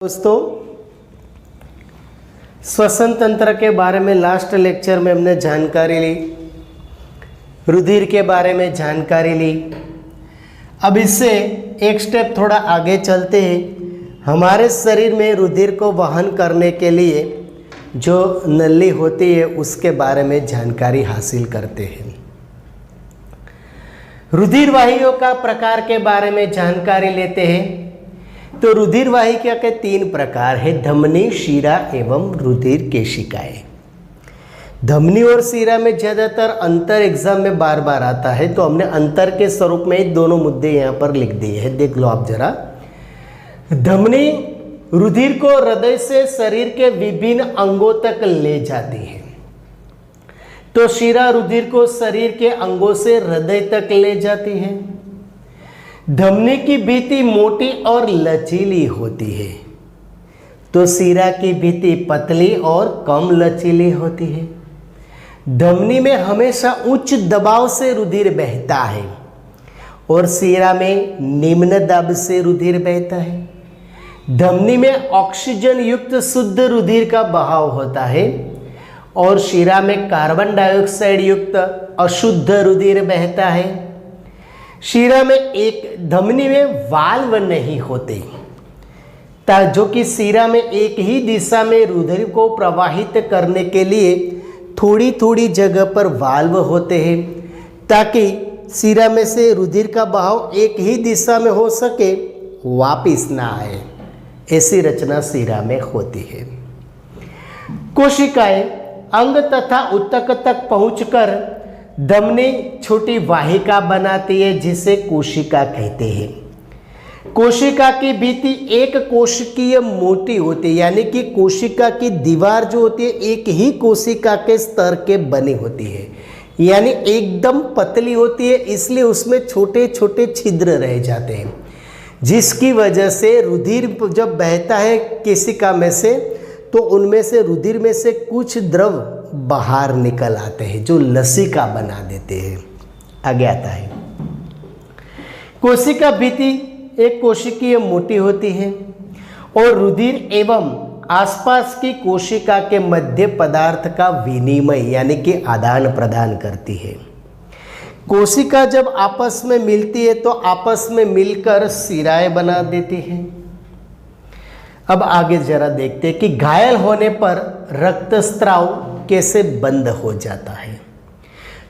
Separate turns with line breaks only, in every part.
दोस्तों, श्वसन तंत्र के बारे में लास्ट लेक्चर में हमने जानकारी ली, रुधिर के बारे में जानकारी ली। अब इससे एक स्टेप थोड़ा आगे चलते हैं। हमारे शरीर में रुधिर को वहन करने के लिए जो नली होती है उसके बारे में जानकारी हासिल करते हैं। रुधिर वाहियों का प्रकार के बारे में जानकारी लेते हैं। तो रुधिर वाहिका के तीन प्रकार है, धमनी, शिरा एवं रुधिर केशिकाएं। धमनी और शिरा में ज़्यादातर अंतर एग्जाम में बार बार आता है, तो हमने अंतर के स्वरूप में दोनों मुद्दे यहाँ पर लिख दिए हैं। देख लो आप जरा। धमनी रुधिर को हृदय से शरीर के विभिन्न अंगों तक ले जाती है, तो शिरा रुधिर को शरीर के अंगों से हृदय तक ले जाती है। धमनी की भित्ति मोटी और लचीली होती है, तो शिरा की भित्ति पतली और कम लचीली होती है। धमनी में हमेशा उच्च दबाव से रुधिर बहता है और शिरा में निम्न दाब से रुधिर बहता है। धमनी में ऑक्सीजन युक्त शुद्ध रुधिर का बहाव होता है और शिरा में कार्बन डाइऑक्साइड युक्त अशुद्ध रुधिर बहता है। शिरा में एक धमनी में वाल्व नहीं होते, जो कि शिरा में एक ही दिशा में रुधिर को प्रवाहित करने के लिए थोड़ी थोड़ी जगह पर वाल्व होते हैं, ताकि शिरा में से रुधिर का बहाव एक ही दिशा में हो सके, वापिस ना आए। ऐसी रचना शिरा में होती है। कोशिकाएं अंग तथा ऊतक तक पहुंचकर धमनी छोटी वाहिका बनाती है, जिसे कोशिका कहते हैं। कोशिका की भित्ति एक कोशिकीय मोटी होती है, यानी कि कोशिका की दीवार जो होती है एक ही कोशिका के स्तर के बनी होती है, यानी एकदम पतली होती है। इसलिए उसमें छोटे छोटे छिद्र रह जाते हैं, जिसकी वजह से रुधिर जब बहता है कोशिका में से, तो उनमें से रुधिर में से कुछ द्रव बाहर निकल आते हैं, जो लसिका बना देते हैं। आगे आता है, कोशिका भित्ति एक कोशिकीय मोटी होती है और रुधिर एवं आसपास की कोशिका के मध्य पदार्थ का विनिमय यानी कि आदान प्रदान करती है। कोशिका जब आपस में मिलती है तो आपस में मिलकर शिराएं बना देती हैं। अब आगे जरा देखते हैं कि घायल होने पर रक्तस्राव कैसे बंद हो जाता है।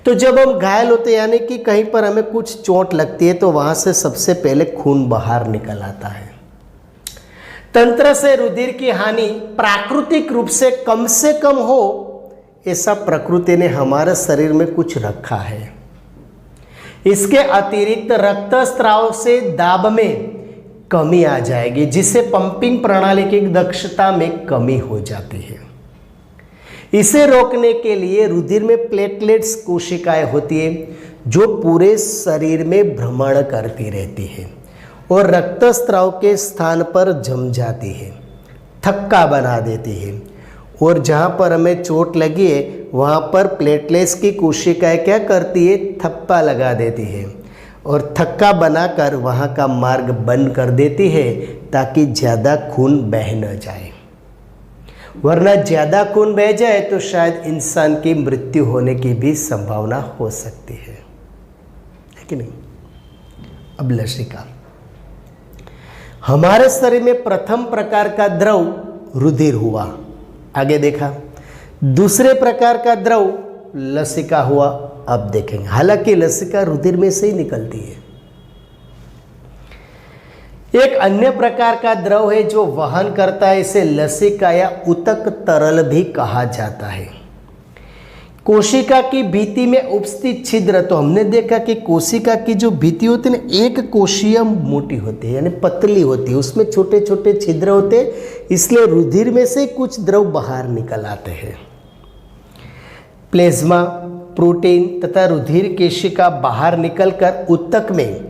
तो जब हम घायल होते हैं, यानी कि कहीं पर हमें कुछ चोट लगती है, तो वहां से सबसे पहले खून बाहर निकल आता है। तंत्र से रुधिर की हानि प्राकृतिक रूप से कम हो, ऐसा प्रकृति ने हमारे शरीर में कुछ रखा है। इसके अतिरिक्त रक्तस्राव से दाब में कमी आ जाएगी, जिससे पंपिंग प्रणाली की दक्षता में कमी हो जाती है। इसे रोकने के लिए रुधिर में प्लेटलेट्स कोशिकाएं होती है, जो पूरे शरीर में भ्रमण करती रहती है और रक्तस्राव के स्थान पर जम जाती है, थक्का बना देती है। और जहाँ पर हमें चोट लगी है वहाँ पर प्लेटलेट्स की कोशिकाएं क्या करती है, थप्पा लगा देती है और थक्का बनाकर वहाँ का मार्ग बंद कर देती है, ताकि ज़्यादा खून बह न जाए। वरना ज़्यादा खून बह जाए तो शायद इंसान की मृत्यु होने की भी संभावना हो सकती है कि नहीं। अब लसिका, हमारे शरीर में प्रथम प्रकार का द्रव रुधिर हुआ, आगे देखा। दूसरे प्रकार का द्रव लसिका हुआ, अब देखेंगे। हालांकि लसिका रुधिर में से ही निकलती है। एक अन्य प्रकार का द्रव है जो वहन करता है, इसे लसिका या ऊतक तरल भी कहा जाता है। कोशिका की भित्ति में उपस्थित छिद्र, तो हमने देखा कि कोशिका की जो भित्ति होती है ना, एक कोशीय मोटी होती है, यानी पतली होती है, उसमें छोटे छोटे छिद्र होते हैं, इसलिए रुधिर में से कुछ द्रव बाहर निकल आते हैं। प्लेज्मा, प्रोटीन तथा रुधिर केशिका बाहर निकलकर ऊतक में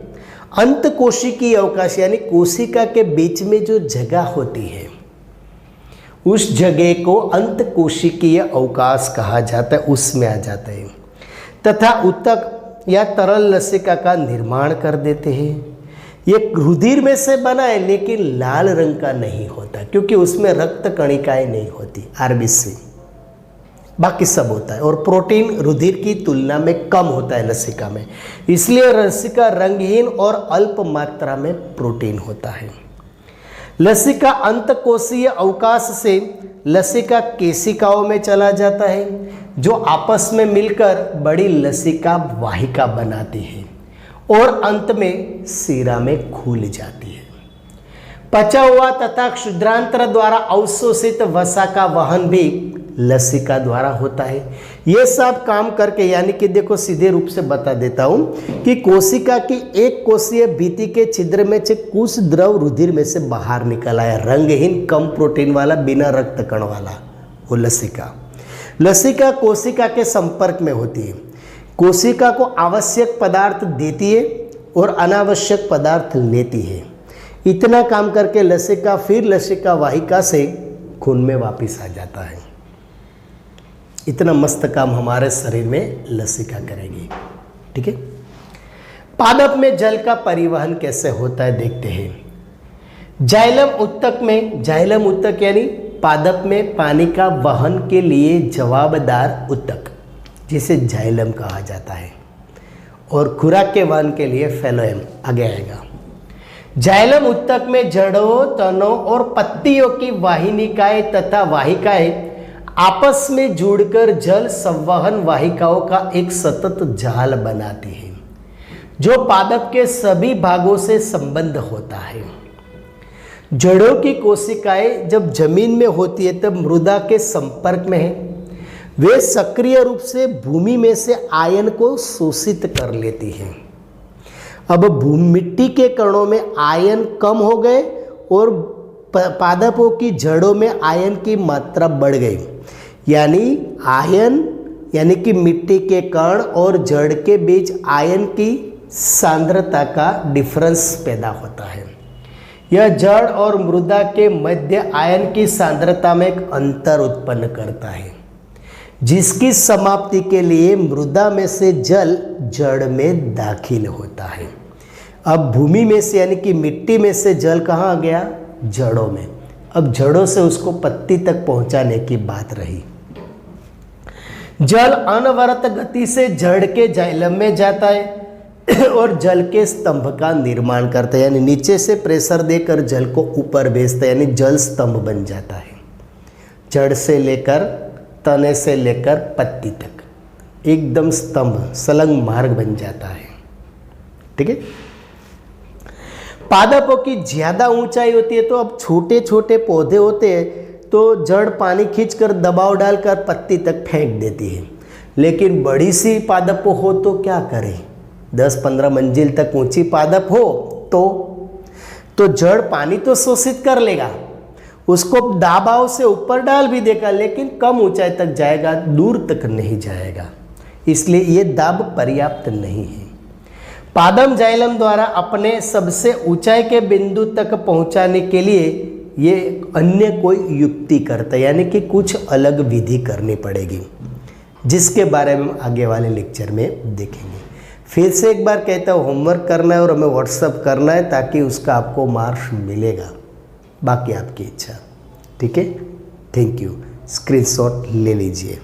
अंत कोशिकीय अवकाश, यानी कोशिका के बीच में जो जगह होती है, उस जगह को अंत कोशिकीय अवकाश कहा जाता है, उसमें आ जाता है, तथा ऊतक या तरल लसिका का निर्माण कर देते हैं। ये रुधिर में से बना है लेकिन लाल रंग का नहीं होता क्योंकि उसमें रक्त कणिकाएं नहीं होती, आरबीसी, बाकी सब होता है। और प्रोटीन रुधिर की तुलना में कम होता है लसिका में, इसलिए लसिका रंगहीन और अल्प मात्रा में प्रोटीन होता है। लसिका अंतकोशीय अवकाश से लसिका केशिकाओं में चला जाता है जो आपस में मिलकर बड़ी लसिका वाहिका बनाती है और अंत में शिरा में घुल जाती है। पचा हुआ तथा क्षुद्रांत्र द्वारा अवशोषित वसा का वहन भी लसिका द्वारा होता है। ये सब काम करके, यानी कि देखो सीधे रूप से बता देता हूं कि कोशिका की एक कोशीय भित्ति के छिद्र में से कुछ द्रव रुधिर में से बाहर निकल आया, रंगहीन, कम प्रोटीन वाला, बिना रक्त कण वाला, वो लसिका। लसिका कोशिका के संपर्क में होती है, कोशिका को आवश्यक पदार्थ देती है और अनावश्यक पदार्थ लेती है। इतना काम करके लसिका फिर लसिका वाहिका से खून में वापस आ जाता है। इतना मस्त काम हमारे शरीर में लसिका करेगी। ठीक है, पादप में जल का परिवहन कैसे होता है देखते हैं। जाइलम उत्तक में, जाइलम उत्तक यानी पादप में पानी का वहन के लिए जवाबदार उत्तक, जिसे जाइलम कहा जाता है, और खुराक के वहन के लिए फेलोएम आगे आएगा। जाइलम उत्तक में जड़ों, तनों और पत्तियों की वाहिनिकाएं तथा वाहिकाएं आपस में जुड़कर जल संवहन वाहिकाओं का एक सतत जाल बनाती है जो पादप के सभी भागों से संबंध होता है। जड़ों की कोशिकाएं जब जमीन में होती है तब मृदा के संपर्क में है, वे सक्रिय रूप से भूमि में से आयन को शोषित कर लेती हैं। अब मिट्टी के कणों में आयन कम हो गए और पादपों की जड़ों में आयन की मात्रा बढ़ गई, यानी आयन, यानी कि मिट्टी के कण और जड़ के बीच आयन की सांद्रता का डिफरेंस पैदा होता है। यह जड़ और मृदा के मध्य आयन की सांद्रता में एक अंतर उत्पन्न करता है, जिसकी समाप्ति के लिए मृदा में से जल जड़ में दाखिल होता है। अब भूमि में से, यानी कि मिट्टी में से जल कहाँ आ गया? जड़ों में। अब जड़ों से उसको पत्ती तक पहुंचाने की बात रही। जल अनवरत गति से जड़ के जाइलम में जाता है और जल के स्तंभ का निर्माण करता है, यानी नीचे से प्रेशर देकर जल को ऊपर भेजता है, यानी जल स्तंभ बन जाता है। जड़ से लेकर, तने से लेकर पत्ती तक एकदम स्तंभ, सलंग मार्ग बन जाता है। ठीक है, पादपों की ज्यादा ऊंचाई होती है तो अब छोटे छोटे पौधे होते हैं तो जड़ पानी खींचकर दबाव डालकर पत्ती तक फेंक देती है, लेकिन बड़ी सी पादप हो तो क्या करें? 10-15 मंजिल तक ऊंची पादप हो तो जड़ पानी तो शोषित कर लेगा, उसको दबाव से ऊपर डाल भी देगा, लेकिन कम ऊंचाई तक जाएगा, दूर तक नहीं जाएगा, इसलिए ये दाब पर्याप्त नहीं है। पादप जाइलम द्वारा अपने सबसे ऊंचाई के बिंदु तक पहुंचाने के लिए ये अन्य कोई युक्ति करता है, यानी कि कुछ अलग विधि करनी पड़ेगी, जिसके बारे में आगे वाले लेक्चर में देखेंगे। फिर से एक बार कहता हूँ, होमवर्क करना है और हमें व्हाट्सअप करना है ताकि उसका आपको मार्क्स मिलेगा, बाकी आपकी इच्छा। ठीक है, थैंक यू। स्क्रीनशॉट ले लीजिए।